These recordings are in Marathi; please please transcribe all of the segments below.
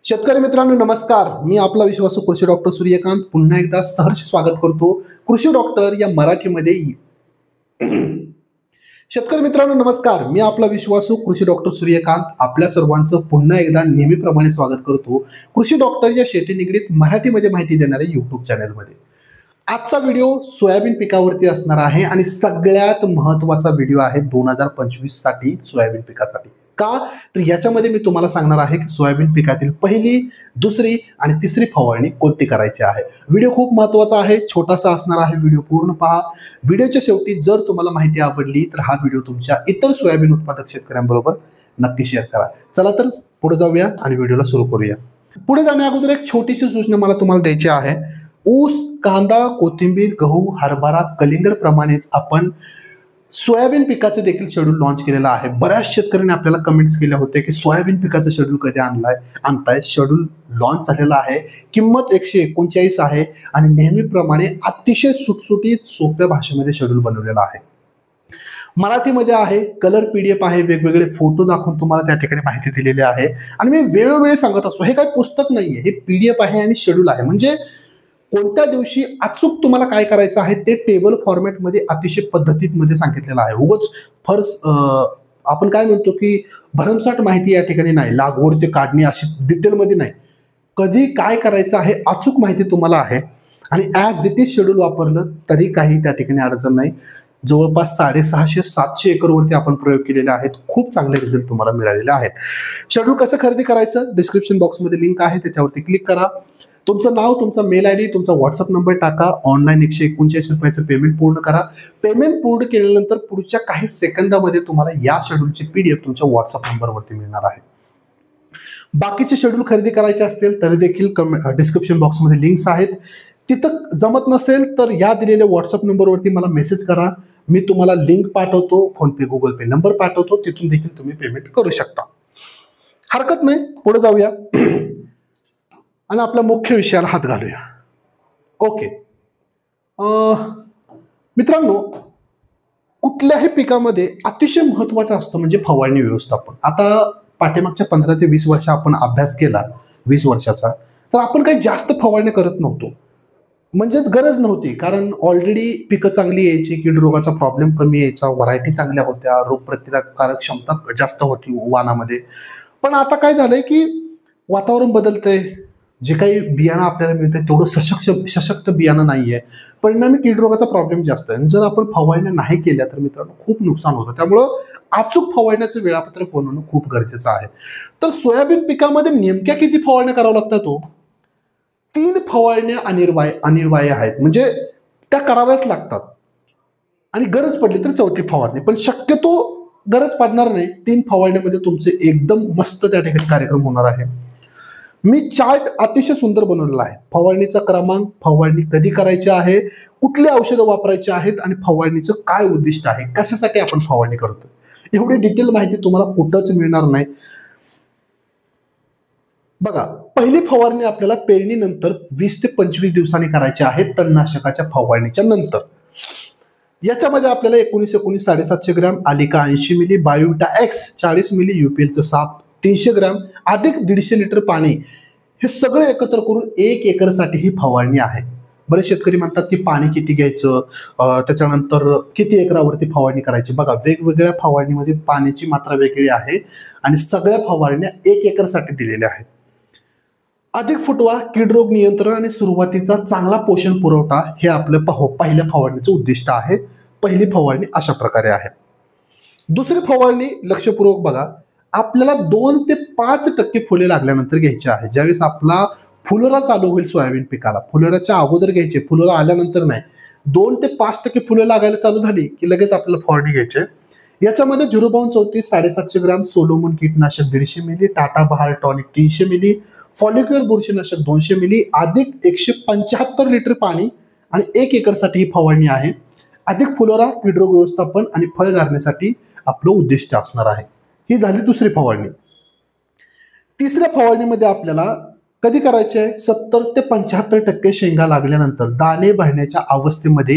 शेतकरी मित्रांनो नमस्कार. मी आपला विश्वासू कृषी डॉक्टर सूर्यकांत पुन्हा एकदा सहर्ष स्वागत करतो कृषी डॉक्टर या मराठीमध्ये. शेतकरी मित्रांनो नमस्कार. मी आपला विश्वासू कृषी डॉक्टर सूर्यकांत आपल्या सर्वांचं पुन्हा एकदा नेहमीप्रमाणे स्वागत करतो कृषी डॉक्टर या शेती निगडीत मराठीमध्ये माहिती देणाऱ्या युट्यूब चॅनलमध्ये. आजचा व्हिडिओ सोयाबीन पिकावरती असणार आहे आणि सगळ्यात महत्त्वाचा व्हिडिओ आहे 2025 साठी सोयाबीन पिकासाठी. का तर याच्यामध्ये मी तुम्हाला सांगणार आहे की सोयाबीन पिकातील पहिली, दुसरी आणि तिसरी फवारणी कोणती करायची आहे. व्हिडिओ खूप महत्त्वाचा आहे, छोटासा असणार आहे, व्हिडिओ पूर्ण पहा. व्हिडिओच्या शेवटी जर तुम्हाला माहिती आवडली तर हा व्हिडिओ तुमच्या इतर सोयाबीन उत्पादक शेतकऱ्यांबरोबर नक्की शेअर करा. चला तर पुढे जाऊया आणि व्हिडिओला सुरू करूया. पुढे जाण्या अगोदर एक छोटीशी सूचना मला तुम्हाला द्यायची आहे. ऊस, कांदा, कोथिंबीर, गहू, हरभरा, कलिंगड प्रमाणेच आपण सोयाबीन पिकाचे देखील शेड्यूल लॉन्च केलेला आहे. बऱ्याच शेतकऱ्यांनी आपल्याला कमेंट्स केले होते की सोयाबीन पिकाचं शेड्यूल कधी आणताय. शेड्यूल लॉन्च झालेला आहे, किंमत 139 आहे आणि नेहमीप्रमाणे अतिशय सुटसुटीत सोप्या भाषेमध्ये शेड्यूल बनवलेला आहे. मराठीमध्ये आहे, कलर PDF आहे, वेगवेगळे फोटो दाखवून तुम्हाला त्या ठिकाणी माहिती दिलेली आहे. आणि मी वेळोवेळी सांगत असतो हे काही पुस्तक नाहीये, हे PDF आहे आणि शेड्यूल आहे. म्हणजे कोणत्या दिवशी अचूक तुम्हाला काय करायचं आहे ते टेबल फॉर्मॅटमध्ये अतिशय पद्धतीमध्ये सांगितलेलं आहे. उगाच फर्स्ट आपण काय म्हणतो की भरमसाठ माहिती या ठिकाणी नाही, लागवड ते काढणे अशी डिटेलमध्ये नाही. कधी काय करायचं आहे अचूक माहिती तुम्हाला आहे आणि ॲज इट इज शेड्यूल वापरलं तरी काही त्या ठिकाणी अडचण नाही. जवळपास 650-700 एकरवरती आपण प्रयोग केलेले आहेत. खूप चांगले रिझल्ट तुम्हाला मिळालेले आहेत. शेड्यूल कसं खरेदी करायचं डिस्क्रिप्शन बॉक्समध्ये लिंक आहे, त्याच्यावरती क्लिक करा. तुमचं नाव, तुमचा मेल ID, तुमचा व्हॉट्सअप नंबर टाका. ऑनलाईन 139 रुपयाचं पेमेंट पूर्ण करा. पेमेंट पूर्ण केल्यानंतर पुढच्या काही सेकंदामध्ये तुम्हाला या शेड्यूलची PDF तुमच्या व्हॉट्सअप नंबरवरती मिळणार आहे. बाकीचे शेड्यूल खरेदी करायचे असतील तरी देखील डिस्क्रिप्शन बॉक्समध्ये लिंक्स आहेत. तिथं जमत नसेल तर या दिलेल्या व्हॉट्सअप नंबरवरती मला मेसेज करा. मी तुम्हाला लिंक पाठवतो, फोनपे, गुगल पे नंबर पाठवतो, तिथून देखील तुम्ही पेमेंट करू शकता. हरकत नाही, पुढे जाऊया आणि आपल्या मुख्य विषयाला हात घालूया. ओके मित्रांनो, कुठल्याही पिकामध्ये अतिशय महत्वाचं असतं म्हणजे फवारणी व्यवस्थापन. आता पाठीमागच्या 15 ते 20 वर्ष आपण अभ्यास केला 20 वर्षाचा, तर आपण काही जास्त फवारणी करत नव्हतो. म्हणजेच गरज नव्हती, कारण ऑलरेडी पिकं चांगली यायची, कीड रोगाचा प्रॉब्लेम कमी यायचा, व्हरायटी चांगल्या होत्या, रोगप्रतिकारक क्षमता जास्त होती वानामध्ये. पण आता काय झालंय की वातावरण बदलतंय, जे काही बियाणं आपल्याला मिळतंय तेवढं सशक्त बियाणं नाहीये, परिणामी कीड रोगाचा प्रॉब्लेम जास्त आहे. जर आपण फवारण्या नाही केल्या तर मित्रांनो खूप नुकसान होतं. त्यामुळं अचूक फवारण्याचं वेळापत्रक बनवणं खूप गरजेचं आहे. तर सोयाबीन पिकामध्ये नेमक्या किती फवारण्या कराव्या लागतात? 3 फवारण्या अनिवार्य आहेत, म्हणजे त्या कराव्याच लागतात. आणि गरज पडली तर 4थी फवारणी, पण शक्यतो गरज पडणार नाही. 3 फवारण्यामध्ये तुमचे एकदम मस्त त्या ठिकाणी कार्यक्रम होणार आहे. मी चार्ट अतिशय सुंदर बनवलेला आहे. फवारणीचा क्रमांक, फवारणी कधी करायची आहे, कुठली औषधं वापरायची आहेत आणि फवारणीचं काय उद्दिष्ट आहे, कशासाठी आपण फवारणी करतो, एवढी डिटेल माहिती तुम्हाला कुठंच मिळणार नाही. बघा, पहिली फवारणी आपल्याला पेरणीनंतर 20 ते 25 दिवसांनी करायची आहे, तणनाशकाच्या फवारणीच्या नंतर. याच्यामध्ये आपल्याला 19-19 750 ग्रॅम, आलिका 80 मिली, बायोविटा X 40 मिली, UPL साप 300 ग्रॅम अधिक 150 लिटर पाणी, हे सगळं एकत्र करून 1 एकरसाठी ही फवारणी आहे. बरेच शेतकरी म्हणतात की पाणी किती घ्यायचं, त्याच्यानंतर किती एकरावरती फवारणी करायची. बघा, वेगवेगळ्या फवारणीमध्ये पाण्याची मात्रा वेगळी आहे आणि सगळ्या फवारण्या 1 एकरसाठी दिलेल्या आहेत. अधिक फुटवा, कीड रोग नियंत्रण आणि सुरुवातीचा चांगला पोषण पुरवठा हे आपलं पहिल्या फवारणीचं उद्दिष्ट आहे. पहिली फवारणी अशा प्रकारे आहे. दुसरी फवारणी लक्षपूर्वक बघा, आपल्याला 2 ते 5% फुले लागल्यानंतर घ्यायची आहे. ज्यावेळेस आपला फुलोरा चालू होईल सोयाबीन पिकाला, फुलोराच्या अगोदर घ्यायचे, फुलोरा आल्यानंतर नाही. 2 ते 5% फुले लागायला चालू झाली की लगेच आपल्याला फवारणी घ्यायची. याच्यामध्ये 0.34 750 ग्रॅम, सोलोमन कीटनाशक 150 मिली, टाटा बहार टॉनिक 300 मिली, फॉलिक्युलर बुरशीनाशक 200 मिली, अधिक 175 लिटर पाणी आणि 1 एकरसाठी ही फवारणी आहे. अधिक फुलोरा, कीड रोग व्यवस्थापन आणि फळ घालण्यासाठी आपलं उद्दिष्ट असणार आहे. ही झाली दुसरी फवारणी. तिसऱ्या फवारणीमध्ये आपल्याला कधी करायची आहे, 70 ते 75% शेंगा लागल्यानंतर दाणे भरण्याच्या अवस्थेमध्ये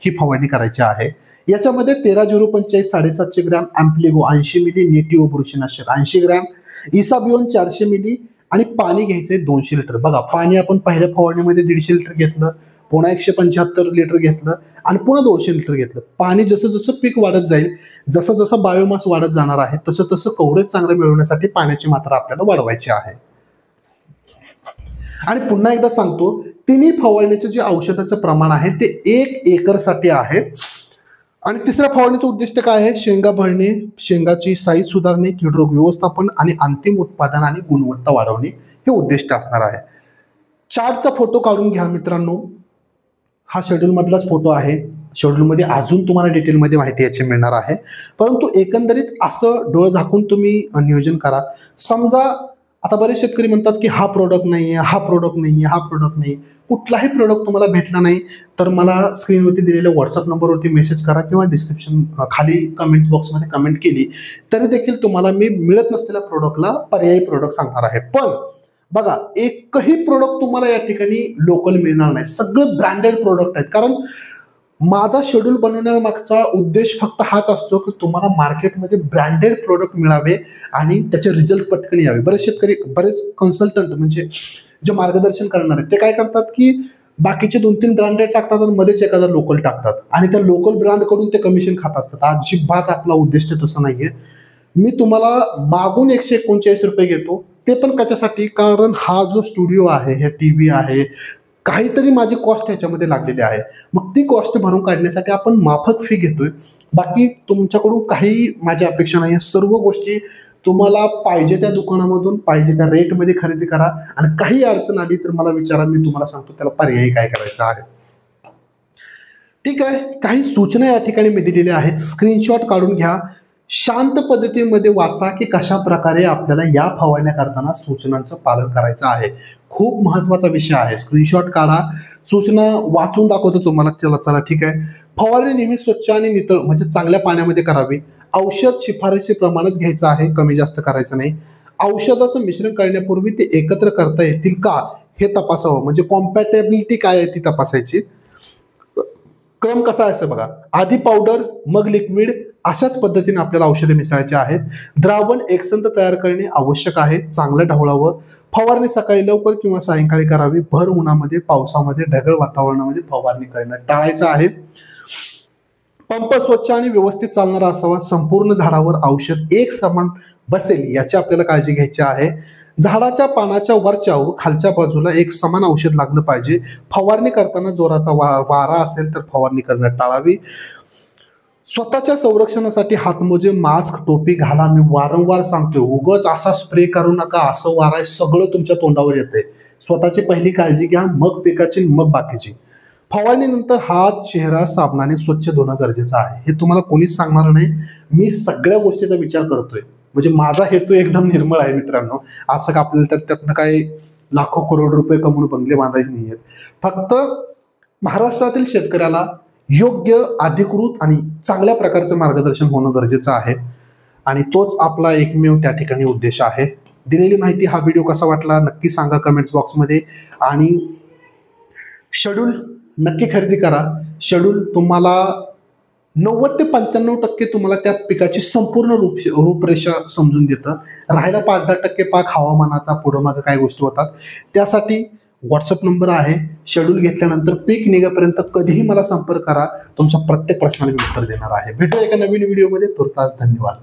ही फवारणी करायची आहे. याच्यामध्ये 13-0-45 750 ग्रॅम, अँप्लिगो 80 मिली, नेटिव्ह बुरशीनाशक 80 ग्रॅम, इसाबियोन 400 मिली आणि पाणी घ्यायचंय 200 लिटर. बघा, पाणी आपण पहिल्या फवारणीमध्ये 150 लिटर घेतलं, पुन्हा 175 लिटर घेतलं आणि पुन्हा 200 लिटर घेतलं. पाणी जसं जसं पीक वाढत जाईल, जसं जसं बायोमास वाढत जाणार आहे, तसं तसं कव्हरेज चांगलं मिळवण्यासाठी पाण्याची मात्रा आपल्याला वाढवायची आहे. आणि पुन्हा एकदा सांगतो, तिन्ही फवारणीचं जे औषधाचं प्रमाण आहे ते 1 एकरसाठी आहे. आणि तिसऱ्या फवारणीचं उद्दिष्ट काय आहे? शेंगा भरणे, शेंगाची साईज सुधारणे, कीड रोग व्यवस्थापन आणि अंतिम उत्पादन आणि गुणवत्ता वाढवणे हे उद्दिष्ट असणार आहे. चार्टचा फोटो काढून घ्या मित्रांनो. हा शेड्यूल मधलाच फोटो आहे. शेड्यूलमध्ये अजून तुम्हाला डिटेलमध्ये माहिती याची मिळणार आहे, परंतु एकंदरीत असं डोळं झाकून तुम्ही नियोजन करा. समजा आता बरेच शेतकरी म्हणतात की हा प्रोडक्ट नाहीये, हा प्रोडक्ट नाहीये, हा प्रोडक्ट नाही. कुठलाही प्रोडक्ट तुम्हाला भेटला नाही तर मला स्क्रीनवरती दिलेल्या व्हॉट्सअप नंबरवरती मेसेज करा किंवा डिस्क्रिप्शन खाली कमेंट्स बॉक्समध्ये कमेंट केली तरी देखील तुम्हाला मी मिळत नसलेल्या प्रोडक्टला पर्यायी प्रोडक्ट सांगणार आहे. पण बघा, एकही प्रोडक्ट तुम्हाला या ठिकाणी लोकल मिळणार नाही. सगळं ब्रँडेड प्रोडक्ट आहेत. कारण माझा शेड्यूल बनवण्यामागचा उद्देश फक्त हाच असतो की तुम्हाला मार्केटमध्ये ब्रँडेड प्रोडक्ट मिळावे आणि त्याचे रिझल्ट पटकन यावे. बरेच शेतकरी, बरेच कन्सल्टंट म्हणजे जे मार्गदर्शन करणार आहेत ते काय करतात की बाकीचे 2-3 ब्रँडेड टाकतात आणि मध्येच एखादा लोकल टाकतात आणि त्या लोकल ब्रँडकडून ते कमिशन खात असतात. अजिबात आपला उद्दिष्ट तसं नाहीये. मी तुम्हाला मागून 139 रुपये घेतो, ते पण कशासाठी? कारण हा जो स्टुडिओ आहे, हे टीव्ही आहे, काहीतरी माझी कॉस्ट ह्याच्यामध्ये लागलेली आहे. मग ती कॉस्ट भरून काढण्यासाठी आपण माफक फी घेतोय. बाकी तुमच्याकडून काही माझी अपेक्षा नाही. सर्व गोष्टी तुम्हाला पाहिजे त्या दुकानामधून पाहिजे त्या रेटमध्ये खरेदी करा आणि काही अडचण आली तर मला विचारा, मी तुम्हाला सांगतो त्याला पर्यायी काय करायचं आहे. ठीक आहे, काही सूचना या ठिकाणी मी दिलेल्या आहेत, स्क्रीनशॉट काढून घ्या. शांत पद्धतीमध्ये वाचा की कशा प्रकारे आपल्याला या फवारण्या करताना सूचनांचं पालन करायचं आहे. खूप महत्वाचा विषय आहे. स्क्रीनशॉट काढा, सूचना वाचून दाखवतो तुम्हाला. चला ठीक आहे. फवारणी नेहमी स्वच्छ आणि नितळ म्हणजे चांगल्या पाण्यामध्ये करावी. औषध शिफारशी प्रमाणच घ्यायचं आहे, कमी जास्त करायचं नाही. औषधाचं मिश्रण करण्यापूर्वी ते एकत्र करता येतील का हे तपासावं, म्हणजे कॉम्पॅटेबिलिटी काय आहे ती तपासायची. क्रम कसा आहे बघा, आधी पावडर मग लिक्विड, अशाच पद्धतीने आपल्याला औषधे मिसळायची आहेत. द्रावण एकसंध तयार करणे आवश्यक आहे. चांगलं ढवळावं. फवारणी सकाळी लवकर किंवा सायंकाळी करावी. भर उन्हामध्ये, पावसामध्ये, ढगाळ वातावरणामध्ये फवारणी करणं टाळायचं आहे. पंप स्वच्छ आणि व्यवस्थित चालणारा असावा. संपूर्ण झाडावर औषध एक समान बसेल याची आपल्याला काळजी घ्यायची आहे. झाडाच्या पानाच्या वरच्या व खालच्या बाजूला एक समान औषध लागलं पाहिजे. फवारणी करताना जोराचा वारा असेल तर फवारणी करणं टाळावी. स्वतःच्या संरक्षणासाठी हातमोजे, मास्क, टोपी घाला. मी वारंवार सांगतोय, उगाच असा स्प्रे करू नका. असं वारा सगळं तुमच्या तोंडावर येते. स्वतःची पहिली काळजी घ्या, मग पिकाची, मग बाकीची. फवारणीनंतर हात, चेहरा साबणाने स्वच्छ धुणं गरजेचं आहे. हे तुम्हाला कोणीच सांगणार नाही. मी सगळ्या गोष्टीचा विचार करतोय, म्हणजे माझा हेतू एकदम निर्मळ आहे मित्रांनो. असं का आपल्याला त्यातनं काही लाखो करोड रुपये कमवून बंगले बांधायचे नाहीयेत. फक्त महाराष्ट्रातील शेतकऱ्याला योग्य, अधिकृत आणि चांगल्या प्रकारचं मार्गदर्शन होणं गरजेचं आहे आणि तोच आपला एकमेव त्या ठिकाणी उद्देश आहे. दिलेली माहिती, हा व्हिडिओ कसा वाटला नक्की सांगा कमेंट्स बॉक्समध्ये आणि शेड्यूल नक्की खरेदी करा. शेड्यूल तुम्हाला 90 ते 95% तुम्हाला त्या पिकाची संपूर्ण रूपरेषा समजून देतं. राहायला 5-10% पाक हवामानाचा पुढं मागं काय गोष्टी होतात, त्यासाठी व्हॉट्सअप नंबर आहे. शेड्यूल घेतल्यानंतर पीक निघेपर्यंत कधीही मला संपर्क करा. तुमच्या प्रत्येक प्रश्नाला मी उत्तर देणार आहे. भेटूया एका नवीन व्हिडिओमध्ये. तुर्तास धन्यवाद.